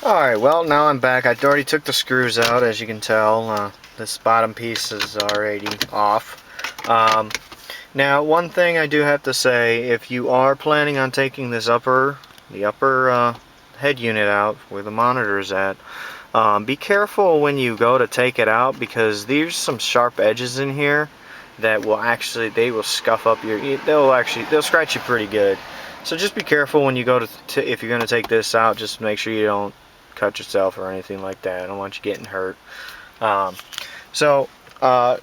Alright, well, now I'm back. I already took the screws out, as you can tell. This bottom piece is already off. Now, one thing I do have to say, if you are planning on taking this the upper head unit out where the monitor is at, be careful when you go to take it out, because there's some sharp edges in here that will they will scuff up they'll scratch you pretty good. So just be careful when you go if you're going to take this out. Just make sure you don't cut yourself or anything like that. I don't want you getting hurt.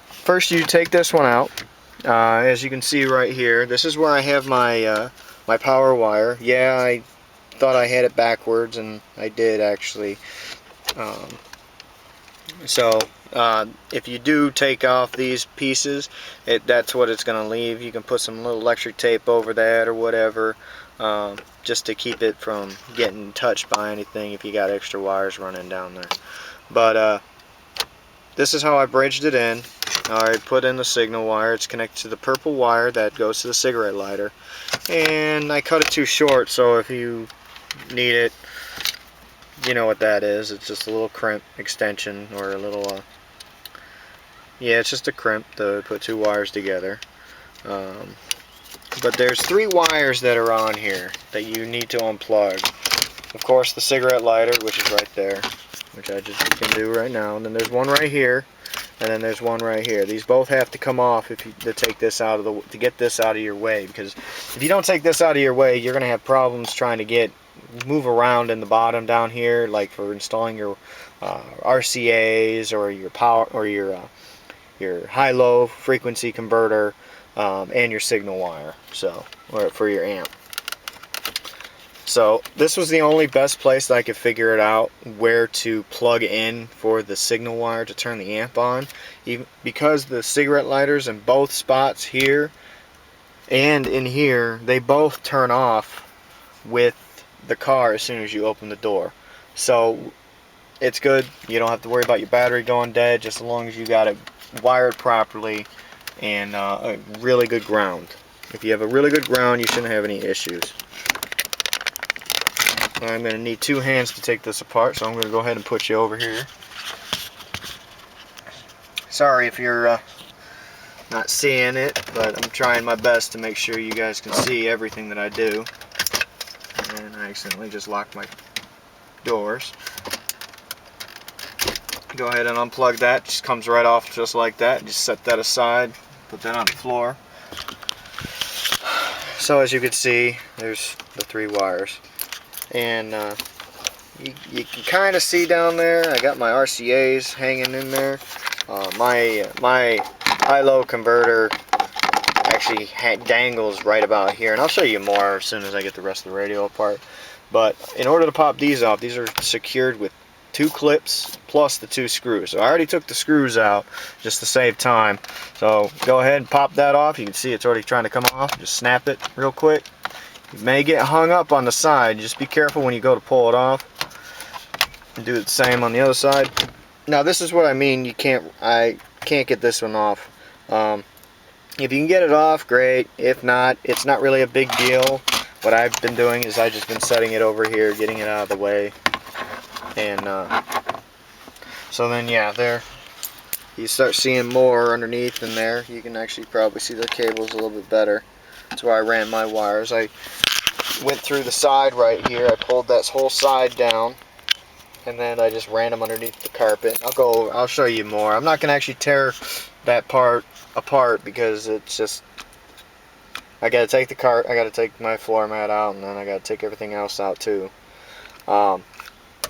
First you take this one out. As you can see right here, this is where I have my my power wire. Yeah, I thought I had it backwards, and I did actually. If you do take off these pieces, that's what it's going to leave. You can put some little electric tape over that or whatever, just to keep it from getting touched by anything if you got extra wires running down there. But this is how I bridged it in. I put in the signal wire. It's connected to the purple wire that goes to the cigarette lighter, and I cut it too short, so if you need it, you know what that is. It's just a little crimp extension, or a little yeah, it's just a crimp to put two wires together. But there's 3 wires that are on here that you need to unplug. Of course, the cigarette lighter, which is right there, which I just can do right now. And then there's one right here, and then there's one right here. These both have to come off to take this out of to get this out of your way, because if you don't take this out of your way, you're going to have problems trying to move around in the bottom down here, like for installing your RCAs or your power or your high-low frequency converter, and your signal wire, or for your amp. So this was the only best place that I could figure it out where to plug in for the signal wire to turn the amp on, because the cigarette lighters in both spots here and in here, they both turn off with the car as soon as you open the door. So it's good. You don't have to worry about your battery going dead, just as long as you got it wired properly and a really good ground. If you have a really good ground, you shouldn't have any issues. I'm going to need 2 hands to take this apart, so I'm going to go ahead and put you over here. Sorry if you're not seeing it, but I'm trying my best to make sure you guys can see everything that I do. And I accidentally just locked my doors. Go ahead and unplug that. Just comes right off just like that. Just set that aside, put that on the floor. So as you can see, there's the 3 wires, and you can kind of see down there I got my RCAs hanging in there. My high-low converter actually dangles right about here, and I'll show you more as soon as I get the rest of the radio apart. But in order to pop these off, these are secured with 2 clips plus the 2 screws. So I already took the screws out just to save time. So go ahead and pop that off. You can see it's already trying to come off. Just snap it real quick. You may get hung up on the side. Just be careful when you go to pull it off. And do the same on the other side. Now this is what I mean. I can't get this one off. If you can get it off, great. If not, it's not really a big deal. What I've been doing is I've just been setting it over here, getting it out of the way. And so then, yeah, there you start seeing more underneath in there. You can actually probably see the cables a little bit better. That's where I ran my wires. I went through the side right here. I pulled that whole side down, and then I just ran them underneath the carpet. I'll show you more. I'm not going to actually tear that part apart, because it's just, I got to take my floor mat out, and then I got to take everything else out too.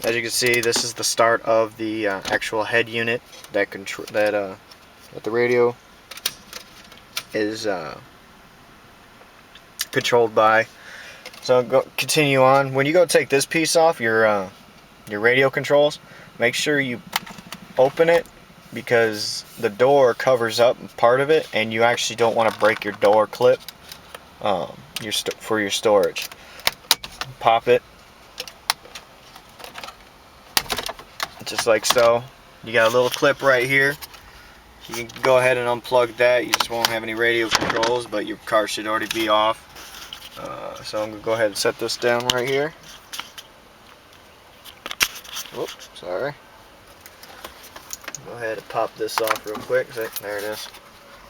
As you can see, this is the start of the actual head unit that the radio is controlled by. So continue on. When you go take this piece off, your radio controls, make sure you open it, because the door covers up part of it, and you actually don't want to break your door clip for your storage. Pop it. Just like so. You got a little clip right here. You can go ahead and unplug that. You just won't have any radio controls, but your car should already be off. So I'm going to go ahead and set this down right here. Whoops, sorry. Go ahead and pop this off real quick. There it is.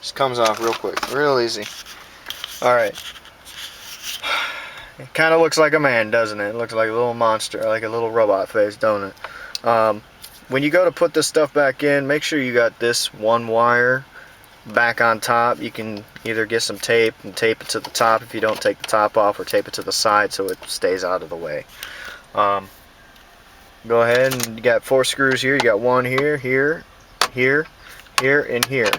Just comes off real quick, real easy. Alright. It kind of looks like a man, doesn't it? It looks like a little monster, like a little robot face, don't it? When you go to put this stuff back in, make sure you got this one wire back on top. You can either get some tape and tape it to the top if you don't take the top off, or tape it to the side so it stays out of the way. Go ahead, and you got 4 screws here. You got one here, here, here, here, and here.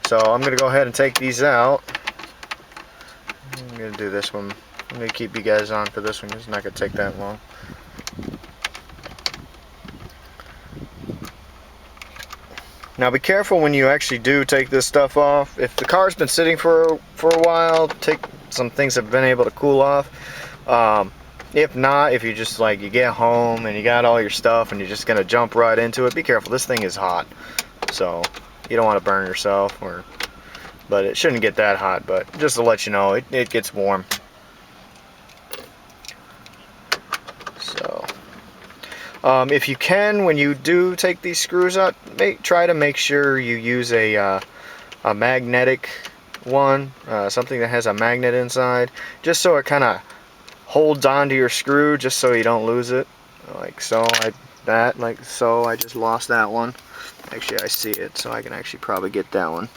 So I'm going to go ahead and take these out. I'm going to do this one. I'm going to keep you guys on for this one. It's not going to take that long. Now be careful when you actually do take this stuff off. If the car's been sitting for a while, some things have been able to cool off. If not, if you just you get home and you got all your stuff and you're just gonna jump right into it, be careful. This thing is hot, so you don't want to burn yourself. But it shouldn't get that hot. But just to let you know, it gets warm. So, if you can, when you do take these screws out, try to make sure you use a magnetic one, something that has a magnet inside, just so it kind of holds onto your screw, just so you don't lose it, like so. I just lost that one. Actually, I see it, so I can actually probably get that one.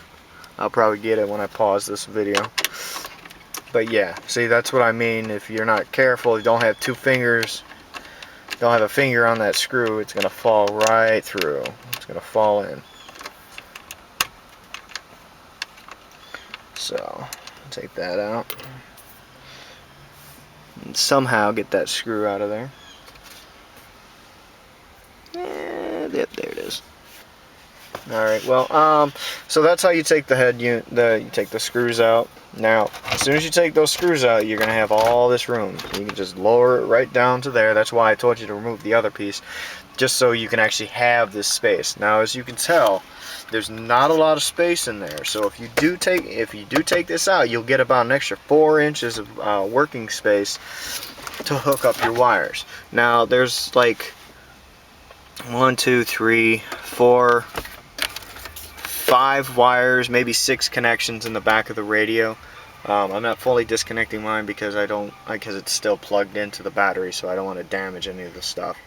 I'll probably get it when I pause this video. But yeah, see, that's what I mean. If you're not careful, you don't have 2 fingers, don't have a finger on that screw, it's gonna fall right through. It's gonna fall in. So take that out and somehow get that screw out of there. Yep, there it is. Alright, well, so that's how you take the head unit, you take the screws out. Now, as soon as you take those screws out, you're going to have all this room. You can just lower it right down to there. That's why I told you to remove the other piece, just so you can actually have this space. Now, as you can tell, there's not a lot of space in there. So if you do take this out, you'll get about an extra 4 inches of working space to hook up your wires. Now, there's like 1, 2, 3, 4, 5 wires, maybe 6 connections in the back of the radio. I'm not fully disconnecting mine because it's still plugged into the battery, so I don't want to damage any of the stuff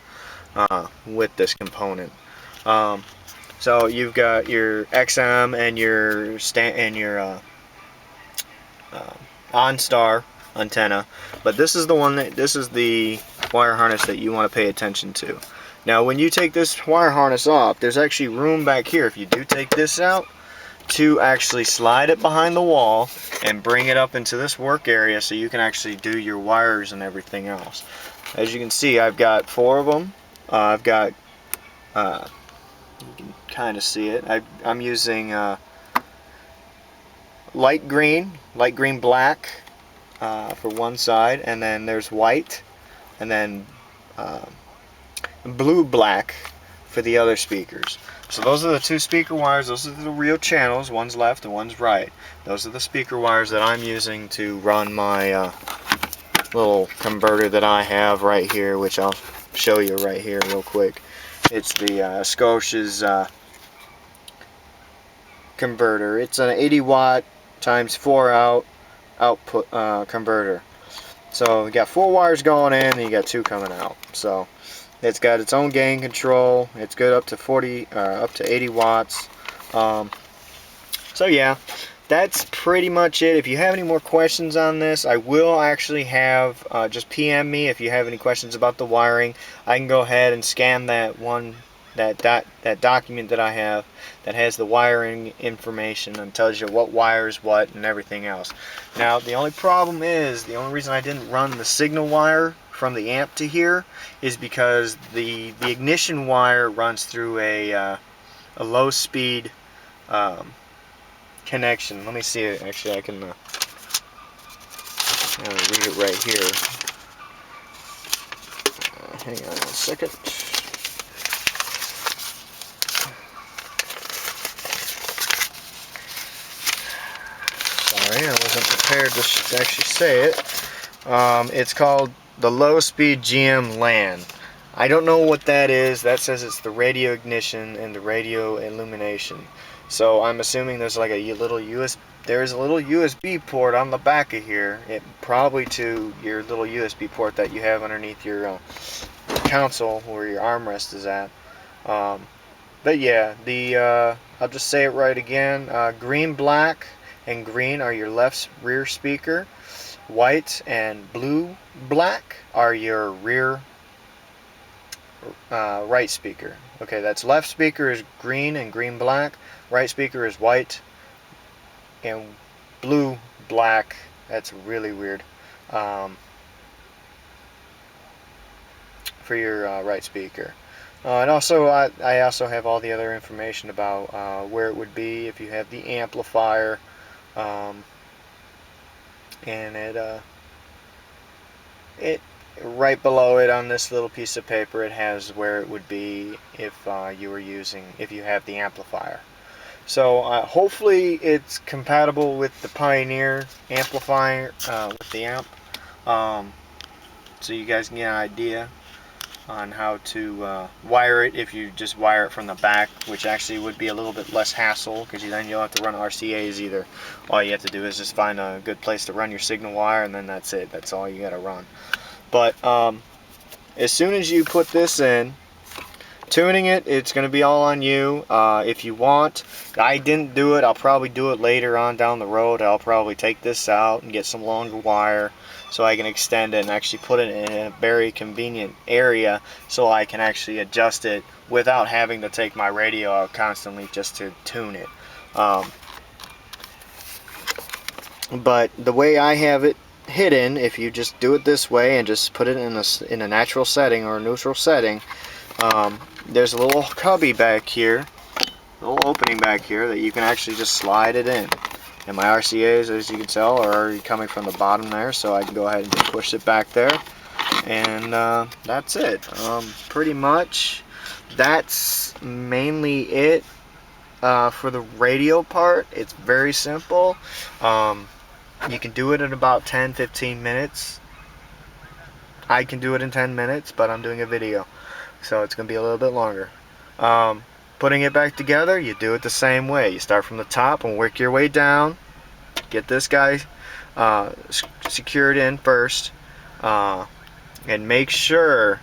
with this component. So you've got your XM and your OnStar antenna, but this is the wire harness that you want to pay attention to. Now, when you take this wire harness off, there's actually room back here, if you do take this out, to actually slide it behind the wall and bring it up into this work area so you can actually do your wires and everything else. As you can see, I've got 4 of them. I've got, you can kind of see it. I'm using light green black for one side, and then there's white, and then blue black for the other speakers. So those are the 2 speaker wires. Those are the real channels. One's left and one's right. Those are the speaker wires that I'm using to run my little converter that I have right here, which I'll show you right here real quick. It's the Scotia's converter. It's an 80 watt times 4 output converter. So we got 4 wires going in and you got 2 coming out. So it's got its own gain control. It's good up to 80 watts. So yeah, that's pretty much it. If you have any more questions on this, I will actually have just PM me if you have any questions about the wiring. I can go ahead and scan that document that I have that has the wiring information and tells you what wires what and everything else. Now, the only problem is, the only reason I didn't run the signal wire from the amp to here is because the ignition wire runs through a low speed connection. Let me see it. Actually, I can read it right here. Hang on a second. Sorry, I wasn't prepared to actually say it. It's called the low speed GM LAN. I don't know what that is. That says it's the radio ignition and the radio illumination. So I'm assuming there's like a little there's a little USB port on the back of here. It probably to your little USB port that you have underneath your console where your armrest is at. But yeah, I'll just say it right again. Green, black, and green are your left rear speaker. White and blue, black are your rear right speaker. Okay, that's left speaker is green and green black. Right speaker is white and blue black. That's really weird. For your right speaker. And also, I also have all the other information about where it would be if you have the amplifier, and it right below it on this little piece of paper, it has where it would be if if you have the amplifier. So hopefully it's compatible with the Pioneer amplifier with the amp, so you guys can get an idea on how to wire it if you just wire it from the back, which actually would be a little bit less hassle because then you don't have to run RCAs either. All you have to do is just find a good place to run your signal wire, and then that's it. That's all you got to run. But as soon as you put this in, tuning it's going to be all on you. If you want, I didn't do it. I'll probably do it later on down the road. I'll probably take this out and get some longer wire so I can extend it and actually put it in a very convenient area so I can actually adjust it without having to take my radio out constantly just to tune it. But the way I have it hidden, if you just do it this way and just put it in a natural setting or a neutral setting, there's a little cubby back here, a little opening back here that you can actually just slide it in. And my RCAs, as you can tell, are already coming from the bottom there, so I can go ahead and just push it back there. And that's it. Pretty much, that's mainly it for the radio part. It's very simple. You can do it in about 10-15 minutes. I can do it in 10 minutes, but I'm doing a video, so it's going to be a little bit longer. Putting it back together, you do it the same way. You start from the top and work your way down. Get this guy secured in first, and make sure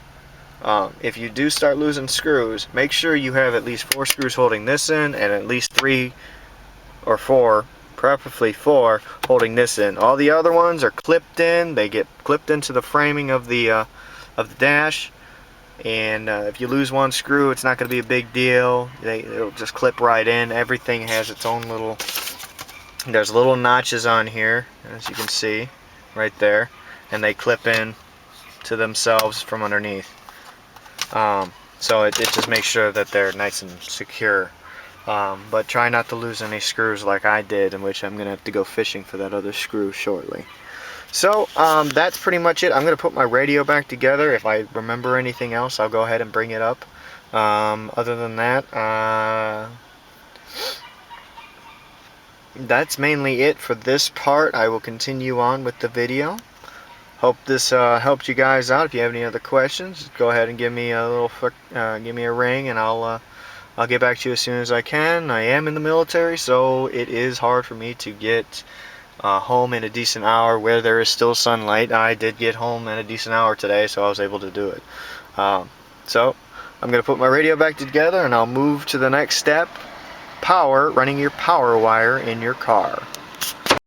if you do start losing screws, make sure you have at least 4 screws holding this in and at least 3 or 4, preferably 4, holding this in. All the other ones are clipped in. They get clipped into the framing of the dash. And if you lose one screw, it's not going to be a big deal. It'll just clip right in. Everything has its own there's little notches on here, as you can see, right there. And they clip in to themselves from underneath. So it just makes sure that they're nice and secure. But try not to lose any screws like I did, in which I'm going to have to go fishing for that other screw shortly. So that's pretty much it. I'm going to put my radio back together. If I remember anything else, I'll go ahead and bring it up. Other than that, that's mainly it for this part. I will continue on with the video. Hope this helped you guys out. If you have any other questions, go ahead and give me a give me a ring, and I'll get back to you as soon as I can. I am in the military, so it is hard for me to get home in a decent hour where there is still sunlight. I did get home in a decent hour today, so I was able to do it. So I'm going to put my radio back together, and I'll move to the next step. Running your power wire in your car.